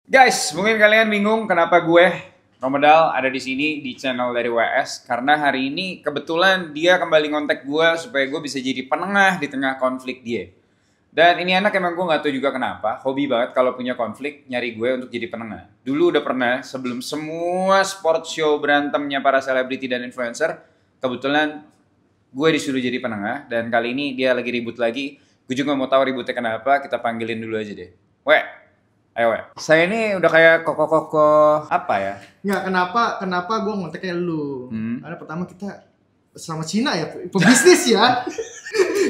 Guys, mungkin kalian bingung kenapa gue Romedal ada di sini di channel dari WS, karena hari ini kebetulan dia kembali ngontek gue supaya gue bisa jadi penengah di tengah konflik dia. Dan ini anak emang gue nggak tahu juga kenapa, hobi banget kalau punya konflik nyari gue untuk jadi penengah. Dulu udah pernah sebelum semua sport show berantemnya para selebriti dan influencer, kebetulan gue disuruh jadi penengah, dan kali ini dia lagi ribut lagi. Gue juga mau tahu ributnya kenapa, kita panggilin dulu aja deh. Ayo, saya ini udah kayak koko-koko apa ya? Nggak, kenapa gue ngonteknya lu? Karena pertama kita sama Cina ya, pebisnis ya.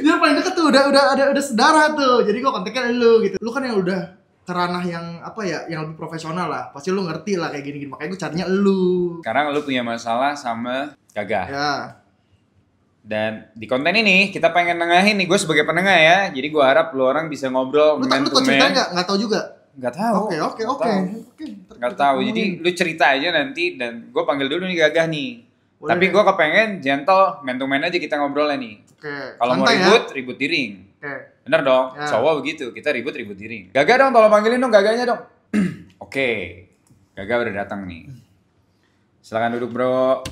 Dia paling deket tuh, udah sedara tuh. Jadi gue konteknya lu gitu. Lu kan yang udah ke ranah yang apa ya, yang lebih profesional lah. Pasti lu ngerti lah kayak gini-gini. Makanya gue carinya lu. Sekarang lu punya masalah sama Gagah. Ya. Dan di konten ini kita pengen nengahin nih, gue sebagai penengah ya. Jadi gue harap lu orang bisa ngobrol Lu tau cerita nggak tahu juga? Nggak tahu. Oke. Nggak tahu. Jadi lu cerita aja nanti dan gue panggil dulu nih Gagah nih. Boleh. Tapi gue kepengen gentle, man to man aja kita ngobrolnya nih. Oke. Kalau mau ribut, ribut di ring. Oke. Bener dong, Ya. cowok begitu, kita ribut di ring. Gagah dong, tolong panggilin dong Gagahnya dong. Oke, Gagah udah datang nih. Silakan duduk bro.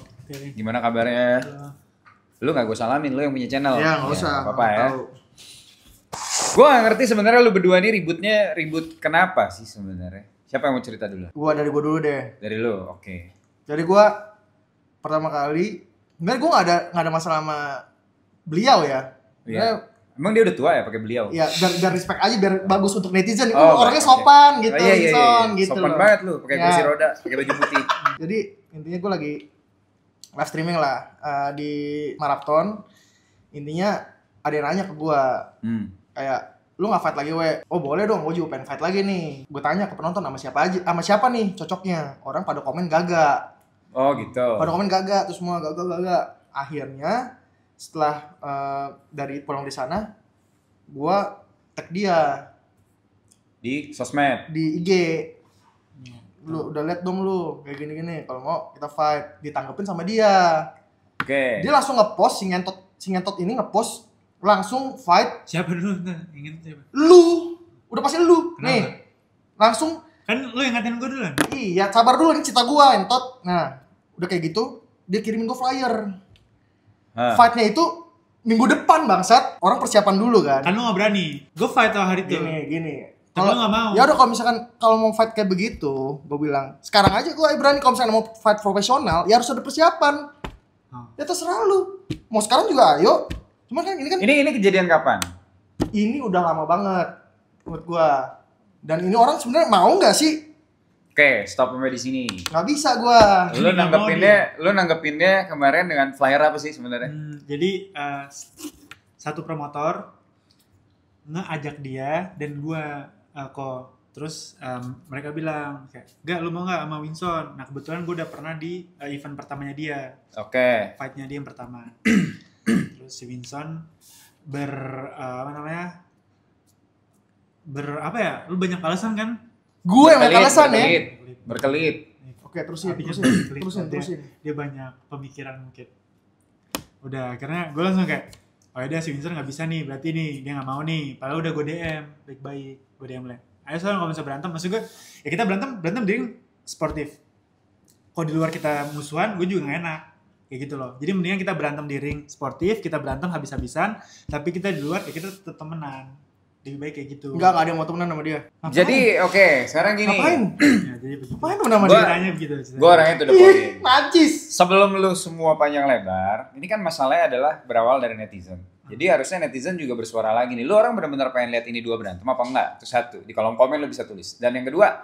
Gimana kabarnya? Lu gak gue salamin, lu yang punya channel. Ya nggak usah. Apa-apa ya. Tahu. Gue gak ngerti sebenarnya lu berdua nih ribut kenapa sih sebenarnya? Siapa yang mau cerita dulu? Dari gua dulu deh. Dari lu, oke. Jadi gue pertama kali, sebenarnya gue nggak ada masalah sama beliau ya. Iya. Emang dia udah tua ya pakai beliau? Ya biar respect aja, biar bagus untuk netizen. Oh, Orangnya oke. sopan gitu, Iya. gitu Sopan loh. banget lu, pakai Ya. kursi roda, pakai baju putih. Jadi intinya gue lagi live streaming lah di Marathon. Intinya ada yang nanya ke gue kayak, lu nggak fight lagi we? Oh boleh dong, gue juga pengen fight lagi nih. Gue tanya ke penonton sama siapa nih cocoknya. Orang pada komen Gagah. Oh gitu. Pada komen Gagah, terus semua Gagah. Akhirnya setelah dari pulang di sana, gue tag dia Di sosmed. di IG. Lu udah liat dong lu kayak gini-gini, kalau mau kita fight. Ditanggepin sama dia. Oke. Dia langsung ngepost, si ngentot ini ngepost langsung fight. Siapa dulu? Ingin siapa? Lu udah pasti lu. Kenapa? Nih langsung. Kan lu yang ngatain gue duluan. Iya, sabar dulu, ini cerita gua, entot. Nah, udah kayak gitu, dia kirimin gua flyer. Fight-nya itu minggu depan, bangsat. Orang persiapan dulu kan. Kan lu gak berani. Gue fight tau hari itu. Gini. Tapi lu gak mau. Ya udah, kalau misalkan mau fight kayak begitu, gua bilang, sekarang aja gua berani. Kalau misalkan mau fight profesional, ya harus ada persiapan. Ya terserah lu. Mau sekarang juga ayo. Cuma kan ini kan Ini kejadian kapan? ini udah lama banget menurut gua. Dan ini orang sebenarnya mau nggak sih? Oke, stop sampai di sini. Nggak bisa gua. Lu nanggepinnya kemarin dengan flyer apa sih sebenarnya? Jadi satu promotor ngajak dia dan gue kok. Terus mereka bilang kayak, "Gak, lu mau nggak sama Winson?" Nah kebetulan gue udah pernah di event pertamanya dia. Oke. Fightnya dia yang pertama. Terus si Winson apa ya? Lu banyak alasan kan? Gue yang banyak alasan ya. Berkelit. Oke, terusin. Dia banyak pemikiran mungkin. Udah, karena gue langsung kayak, oh ya si Winson nggak bisa nih, berarti nih dia nggak mau nih. Padahal udah gue DM baik-baik, gue DM lah. Ayo soalnya kalau bisa berantem, maksud gue, ya kita berantem di sportif. Kalau di luar kita musuhan, gue juga nggak enak. Kayak gitu loh. Jadi mendingan kita berantem di ring sportif, kita berantem habis-habisan, tapi kita di luar ya kita tetap temenan. Lebih baik kayak gitu. Enggak ada yang mau temenan sama dia. Ngapain? Jadi oke, sekarang gini. Ngapain? Ya, jadi begitu. Ngapain temen sama dia? Ceritanya begitu. Gue orangnya tuh the Ih, point. najis. Sebelum lu semua panjang lebar, ini kan masalahnya adalah berawal dari netizen. Jadi harusnya netizen juga bersuara lagi nih. Lu orang benar-benar pengen lihat ini dua berantem apa enggak? Itu satu. Di kolom komen lu bisa tulis. Dan yang kedua,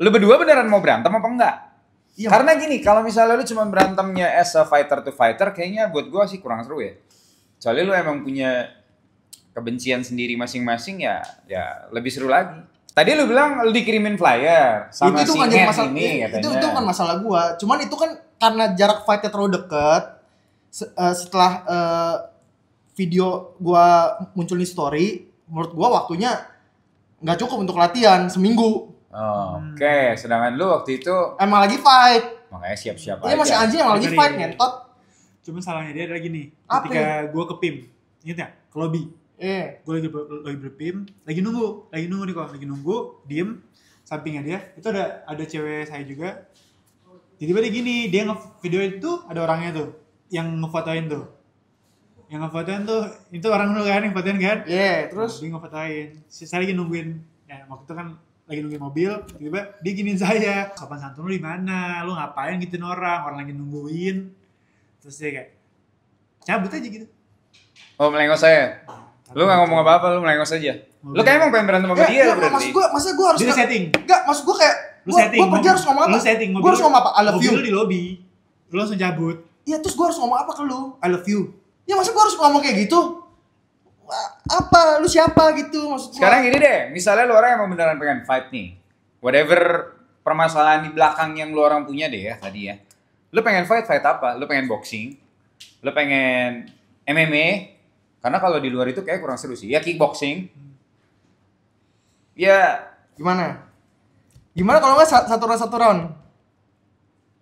lu berdua beneran mau berantem apa enggak? Iya. Karena gini, kalau misalnya lu cuma berantemnya as a fighter to fighter, kayaknya buat gua sih kurang seru ya. Soalnya lu emang punya kebencian sendiri masing-masing ya lebih seru lagi. Tadi lu bilang lu dikirimin flyer sama itu si kan jadi Ed masalah ini katanya. itu kan masalah gua. Cuman itu kan karena jarak fightnya terlalu deket. Setelah video gua muncul di story, menurut gua waktunya nggak cukup untuk latihan seminggu. Oke, sedangkan lu waktu itu Emang lagi fight. makanya siap-siap Iya aja. masih anjing emang lagi Dari- fight ngentot. Cuma salahnya dia adalah gini, Apa ketika gue ke PIM, inget ya? Ke lobby. Gue lagi berpim, lagi nunggu nih kok, lagi nunggu, diem. sampingnya dia itu ada cewek saya juga. Tiba-tiba dia gini, dia nge-video itu ada orangnya tuh yang ngefotoin tuh. Yang ngefotoin tuh itu orang dulu kan yang fotoin kan? Iya, terus Dia ngefotoin. Saya lagi nungguin ya waktu itu kan lagi nungguin mobil, tiba-tiba dia giniin saya. Sopan santun lu di mana? Lu ngapain gituin orang lagi nungguin. Terus dia kayak cabut aja gitu. Oh, melengos saya. Lu gak ngomong apa-apa, lu melengos aja. Lu kayak emang pengen berantem sama dia berarti. Maksud gue harus Dia setting. Enggak, maksud gue kayak Lu setting. Gue pergi harus ngomong apa? Lu setting Gue harus ngomong apa? I love you. Mobil lu di lobby. Lu langsung cabut. Iya, terus gue harus ngomong apa ke lu? I love you. Ya masa gue harus ngomong kayak gitu? Apa? Lu siapa gitu maksud gue? Sekarang gini deh, misalnya lu orang yang emang beneran pengen fight nih. Whatever permasalahan di belakang yang lu orang punya deh ya tadi ya. Lu pengen fight apa? Lu pengen boxing? Lu pengen MMA? Karena kalau di luar itu kayak kurang seru sih. Ya kickboxing. Ya Gimana? Gimana kalau nggak satu round?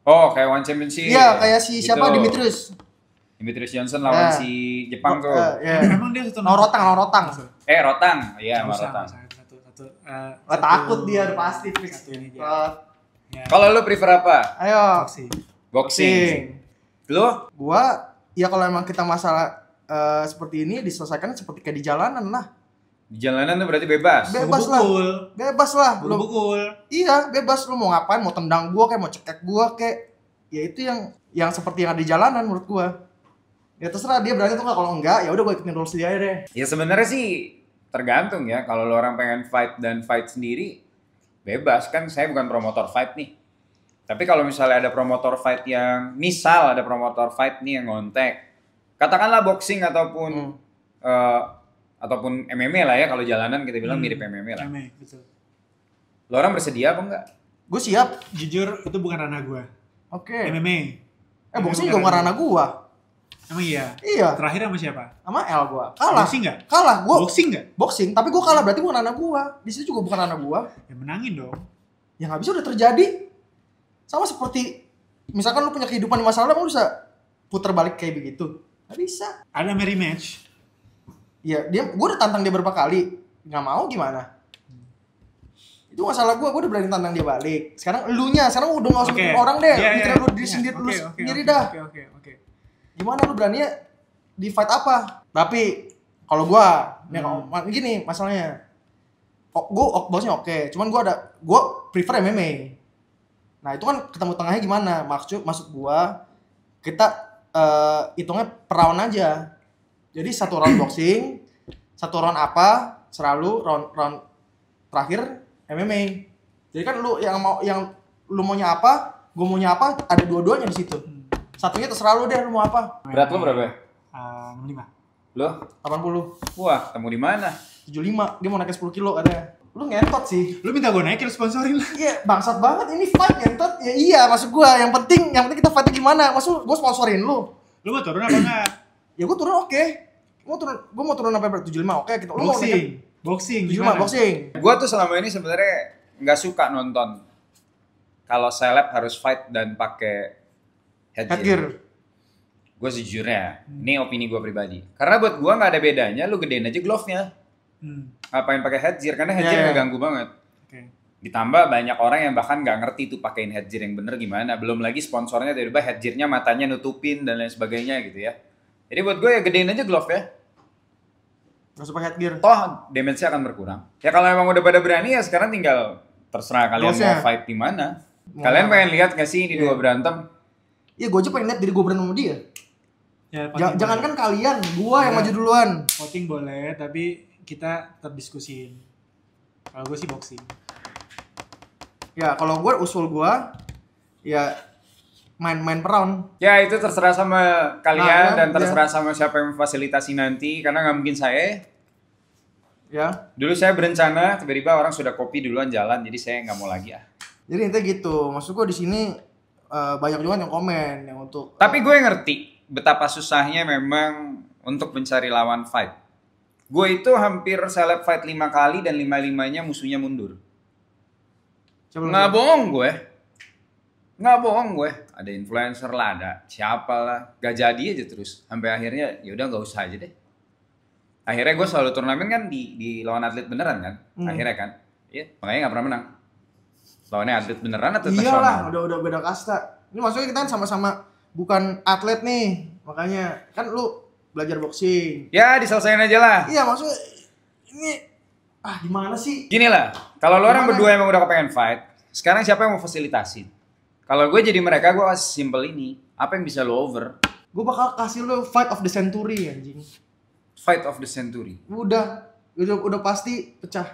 oh, kayak One Championship. Iya, kayak si Gitu. siapa Dimitrius Johnson lawan Ya. si Jepang tuh. Ya. Memang dia satu Rotang. Rotang. Iya, Nggak usah, Rotang. satu. Takut dia pasti fix. Satu ini dia. Ya, Kalau lu prefer apa? Ayo. boxing. Lu? Gua ya kalau emang kita masalah seperti ini diselesaikan seperti kayak di jalanan lah. Di jalanan tuh berarti bebas. Bebas lah. Bebas lah. Lu Pukul. iya, bebas lu mau ngapain, mau tendang gua kayak mau cekek gua kayak ya itu yang seperti yang ada di jalanan menurut gua. Ya terserah dia berani tuh nggak, kalau enggak ya udah gua ikutin rules dia aja deh. Ya sebenarnya sih tergantung ya. Kalau lu orang pengen fight dan fight sendiri, bebas kan. Saya bukan promotor fight nih. Tapi kalau misalnya ada promotor fight yang, misal ada promotor fight nih yang ngontek, katakanlah boxing ataupun ataupun MMA lah ya, kalau jalanan kita bilang mirip MMA lah. MMA, betul. Lo orang bersedia apa enggak? Gue siap. Jujur itu bukan ranah gua. Oke. MMA. Boxing juga bukan ranah gua. Emang iya? Iya. Terakhir sama siapa? Sama L gua. Kalah. Boxing nggak? Kalah. Gua Boxing nggak? boxing, tapi gua kalah berarti bukan ranah gua. Di situ juga bukan ranah gua. Ya menangin dong. Ya nggak bisa, udah terjadi. Sama seperti misalkan lu punya kehidupan di masa lalu, emang lu bisa putar balik kayak begitu? Nggak bisa. Ada Mary match. Ya gua udah tantang dia berapa kali, nggak mau gimana? Itu masalah gua udah berani tantang dia balik. Sekarang sekarang udah nggak usah mikirin orang deh, mikirin lu diri sendiri, lu sendiri dah. Oke. Gimana lu berani di fight apa? Tapi kalau gua gini masalahnya, gua bosnya oke, cuman gua prefer MMA. Nah itu kan ketemu tengahnya gimana? Maksud gua kita hitungnya per round aja. Jadi satu round boxing, satu round apa, selalu round terakhir MMA. Jadi kan lu yang lu maunya apa, gua maunya apa, ada dua-duanya di situ. Satunya terserah lu deh, lu mau apa. Berat lu berapa? 65. Lo? 80, Wah, ketemu di mana? 75, dia mau naikin 10 kilo katanya. Lu ngentot sih. Lu minta gue naikin, lu sponsorin lah. Iya, bangsat banget ini fight ngentot. Ya iya, maksud gua yang penting kita fight gimana? Maksud gua sponsorin lu. Lu mau turun apa enggak? Ya gua turun oke. Gua mau turun sampai 75 oke gitu. Lu mau naikin Boxing. 75 gimana? boxing. Gua tuh selama ini sebenarnya nggak suka nonton kalau seleb harus fight dan pakai headgear. Gue sejujurnya, ini opini gue pribadi. Karena buat gue nggak ada bedanya, lu gedein aja glove-nya. Ngapain pakai headgear? Karena headgear ngeganggu banget. Okay. Ditambah banyak orang yang bahkan nggak ngerti tuh pakein headgear yang bener gimana. Belum lagi sponsornya tiba-tiba headgearnya matanya nutupin dan lain sebagainya gitu ya. Jadi buat gue ya gedein aja glove ya. Gak usah pakai headgear. Toh damage-nya akan berkurang. Ya kalau emang udah pada berani ya sekarang tinggal terserah kalian mau fight di mana. Kalian pengen lihat gak sih ini dua berantem? Iya, gue aja pengen lihat diri gue berantem sama dia. Ya, Jangankan kalian, gua yang maju duluan. Voting boleh, tapi kita tetap diskusin. Kalau gue sih boxing. Ya, kalau gua usul gua ya main per round. Ya itu terserah sama kalian dan terserah ya. sama siapa yang memfasilitasi nanti karena nggak mungkin saya. Ya. Dulu saya berencana tiba-tiba orang sudah kopi duluan jalan jadi saya nggak mau lagi ah. Jadi intinya gitu. Maksud gua di sini banyak juga yang komen yang untuk. Tapi gue ngerti betapa susahnya memang untuk mencari lawan fight. Gue itu hampir seleb fight 5 kali dan 5-5-nya musuhnya mundur. Nggak bohong gue. Ada influencer lah, ada siapa lah. Gak jadi aja terus. Sampai akhirnya yaudah gak usah aja deh. Akhirnya gue selalu turnamen kan di lawan atlet beneran kan. Akhirnya kan. Iya, makanya gak pernah menang. Lawannya atlet beneran atau Iyalah, nasional? udah beda kasta. Ini maksudnya kita kan sama-sama bukan atlet nih. Makanya kan lu belajar boxing. Ya diselesain aja lah. Iya, maksudnya ini gimana sih? Gini lah, kalau lo orang Gimana? berdua emang udah kepengen fight, sekarang siapa yang mau fasilitasin? Kalau gue jadi mereka, gue kasih simple ini. Apa yang bisa lo over? Gue bakal kasih lu fight of the century anjing. Fight of the century. Udah pasti pecah.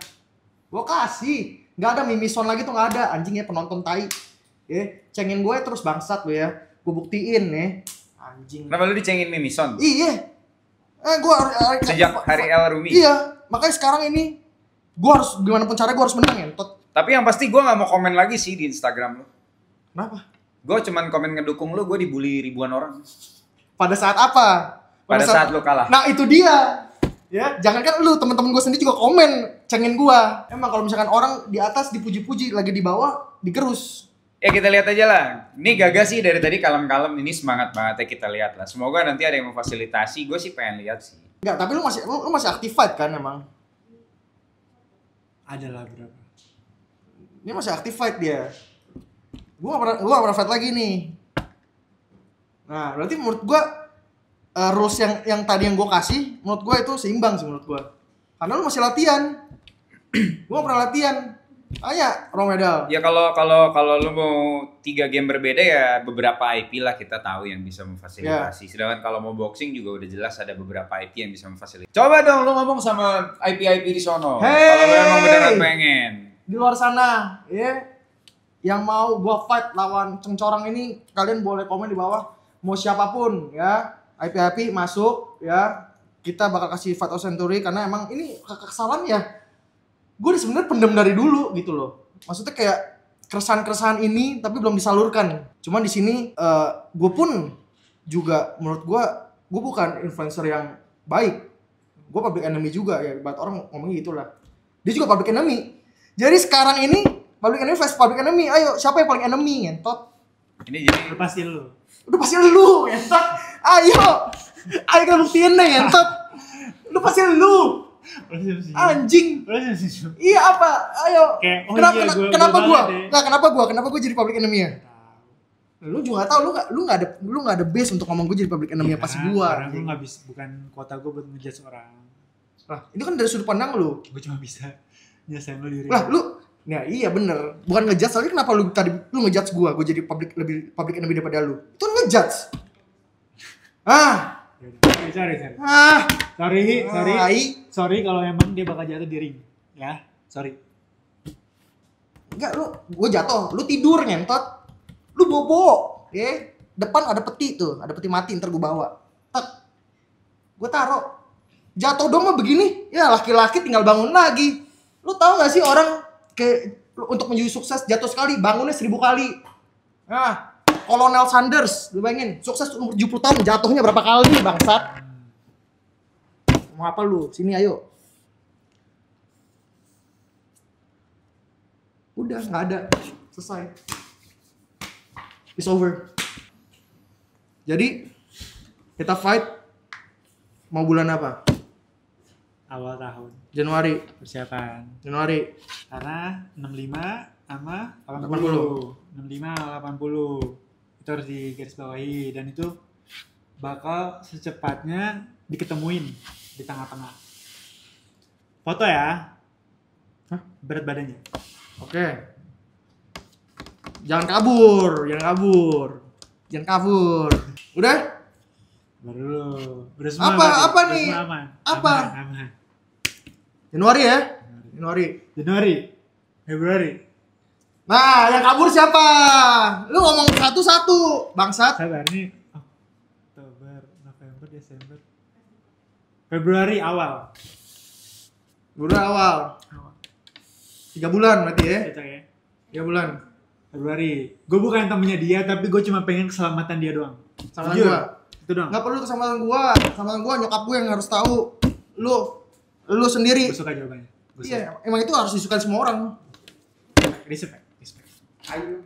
Gue kasih. Nggak ada mimison lagi tuh, nggak ada. Anjing ya, penonton tai. Cengin gue terus bangsat lu ya. Gue buktiin ya. Anjing. Kenapa lo dicengin Mimison? Iya. Gue Sejak hari El Rumi? Iya. Makanya sekarang ini gue harus gimana pun caranya gue harus menang ya. Tapi yang pasti gue gak mau komen lagi sih di Instagram lo. Kenapa? Gue cuman komen ngedukung lo, gue dibully ribuan orang. Pada saat apa? Pada saat lo kalah. Nah itu dia. Ya, jangankan lu, teman-teman gue sendiri juga komen cengin gue. Emang kalau misalkan orang di atas dipuji-puji, lagi di bawah digerus. Ya kita lihat aja lah. Ini Gaga sih dari tadi kalem-kalem, ini semangat banget ya, kita lihat lah. Semoga nanti ada yang memfasilitasi, gue sih pengen lihat sih. Enggak, tapi lu masih aktif fight kan emang? Ada lah berapa. Ini masih aktif fight dia. Gua gak pernah fight lagi nih. Nah, berarti menurut gua rules yang tadi yang gua kasih, menurut gua itu seimbang sih menurut gua. Karena lu masih latihan. Gua pernah latihan. Tanya Romedal. Ya kalau lu mau 3 game berbeda ya beberapa IP lah kita tahu yang bisa memfasilitasi. Sedangkan kalau mau boxing juga udah jelas ada beberapa IP yang bisa memfasilitasi. Coba dong lu ngomong sama IP di sono. Kalau lu emang beneran pengen. Di luar sana, ya. Yang mau gua fight lawan cengcorang ini, kalian boleh komen di bawah. Mau siapapun ya. IP masuk ya. Kita bakal kasih fight of century karena emang ini kesalahan ya. Gue sebenarnya pendem dari dulu gitu loh. Maksudnya kayak keresahan-keresahan ini tapi belum disalurkan. Cuman di sini gue pun juga menurut gue bukan influencer yang baik. Gue public enemy juga ya. Buat orang ngomongnya gitulah. Dia juga public enemy. Jadi sekarang ini public enemy versus public enemy. Ayo siapa yang paling enemy ngentot? Ini jadi Udah pasti lu. Udah pasti lu ngentot. Ayo kita buktiin deh ngentot. Udah pasti lu. Anjing. Iya apa? Ayo. Kenapa gue jadi public enemy ya? Lu juga gak tahu, lu nggak ada base untuk ngomong gue jadi public enemy ya, pas gua. Karena gue nggak bisa, bukan kuota gue buat ngejudge orang. Lah, itu kan dari sudut pandang lu. Gue cuma bisa nyesain lu diri. Lah, nah iya bener. Bukan ngejudge, soalnya kenapa lu ngejudge gue jadi lebih public enemy daripada lu? Itu ngejudge. Sorry kalau emang dia bakal jatuh di ring. Ya, sorry. Enggak, gue jatuh, lu tidur ngentot. Lu bobo, ya. Depan ada peti tuh, ada peti mati, ntar gue bawa. Tak, gue taruh. Jatuh dong mah begini, ya laki-laki tinggal bangun lagi. Lu tahu gak sih orang kayak untuk menuju sukses jatuh sekali, bangunnya 1000 kali. Nah, Kolonel Sanders, lu bayangin, sukses umur 70 tahun, jatuhnya berapa kali bangsat? Mau apa lu? Sini ayo. Udah, nggak ada. Selesai. It's over. Jadi, kita fight mau bulan apa? Awal tahun. Januari. Persiapan. Januari. Karena 65 sama 80. 65 80. Itu harus digarisbawahi dan itu bakal secepatnya diketemuin di tengah-tengah. Foto ya. Hah? Berat badannya. Oke. Jangan kabur. Udah? Baru dulu. Udah semua. Apa nih? Semua aman. Apa? Aman. Januari ya? Januari. Februari. Nah, yang kabur siapa? Lu ngomong satu-satu, bangsat. Sabar nih. Oktober, November, Desember. Februari awal. Bulan awal. 3 bulan berarti ya? Cocok ya. 3 bulan. Februari. Gue bukan temennya dia, tapi gue cuma pengen keselamatan dia doang. Sama Jujur. gua. Itu doang. Nggak perlu keselamatan gua, nyokap gua yang harus tahu. Lu sendiri. Gue suka jawabannya. Iya, emang itu harus disukai semua orang. Respect. Ayo.